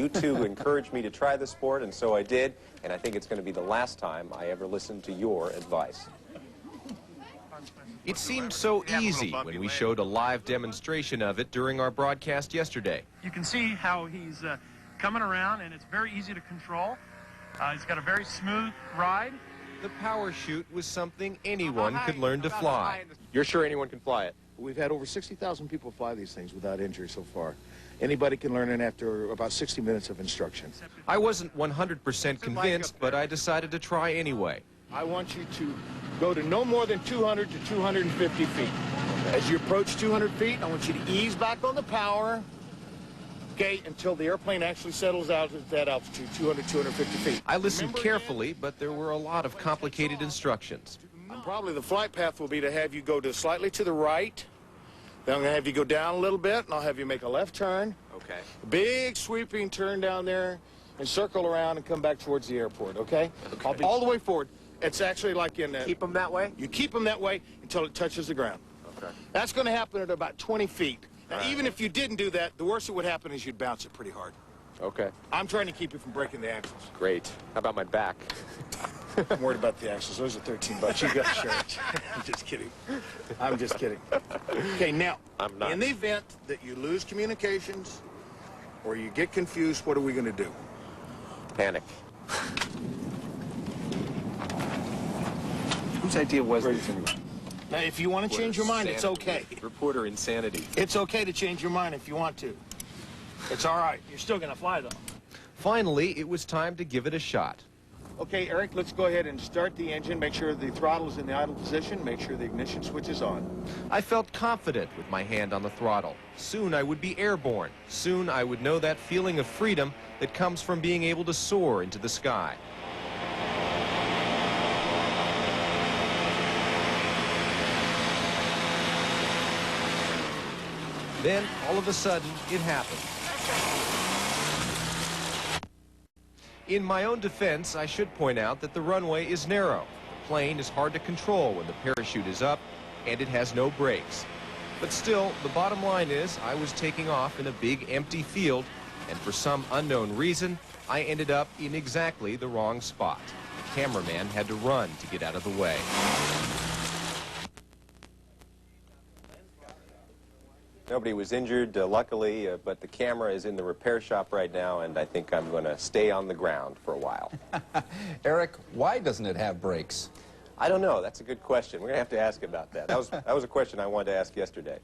You two encouraged me to try the sport, and so I did, and I think it's going to be the last time I ever listen to your advice. It seemed so easy when we showed a live demonstration of it during our broadcast yesterday. You can see how he's coming around, and it's very easy to control. He's got a very smooth ride. The power chute was something anyone could learn to fly. You're sure anyone can fly it? We've had over 60,000 people fly these things without injury so far. Anybody can learn it after about 60 minutes of instruction. I wasn't 100% convinced, but I decided to try anyway. I want you to go to no more than 200 to 250 feet. As you approach 200 feet, I want you to ease back on the power, okay, until the airplane actually settles out at that altitude, 200, 250 feet. I listened carefully, but there were a lot of complicated instructions. Probably the flight path will be to have you go to slightly to the right. Then I'm going to have you go down a little bit, and I'll have you make a left turn. Okay. A big sweeping turn down there, and circle around and come back towards the airport, okay? I'll be all the way forward. It's actually like in... Keep them that way? You keep them that way until it touches the ground. Okay. That's going to happen at about 20 feet. Now, even if you didn't do that, the worst that would happen is you'd bounce it pretty hard. Okay. I'm trying to keep you from breaking the axles. Great. How about my back? I'm worried about the axles. Those are $13. You got insurance. I'm just kidding. I'm just kidding. Okay, now, I'm not. in the event that you lose communications or you get confused, what are we going to do? Panic. Whose idea was this? Now, if you want to change your mind, it's okay. Reporter insanity. It's okay to change your mind if you want to. It's all right. You're still going to fly, though. Finally, it was time to give it a shot. Okay, Eric, let's go ahead and start the engine. Make sure the throttle is in the idle position. Make sure the ignition switch is on. I felt confident with my hand on the throttle. Soon I would be airborne. Soon I would know that feeling of freedom that comes from being able to soar into the sky. Then, all of a sudden, it happened. In my own defense, I should point out that the runway is narrow. The plane is hard to control when the parachute is up, and it has no brakes. But still, the bottom line is I was taking off in a big empty field, and for some unknown reason, I ended up in exactly the wrong spot. The cameraman had to run to get out of the way. Nobody was injured, luckily, but the camera is in the repair shop right now, and I think I'm going to stay on the ground for a while. Eric, why doesn't it have brakes? I don't know. That's a good question. We're going to have to ask about that. That was a question I wanted to ask yesterday.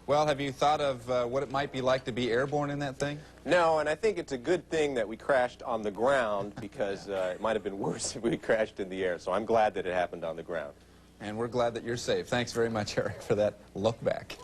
Well, have you thought of what it might be like to be airborne in that thing? No, and I think it's a good thing that we crashed on the ground because it might have been worse if we crashed in the air. So I'm glad that it happened on the ground. And we're glad that you're safe. Thanks very much, Eric, for that look back.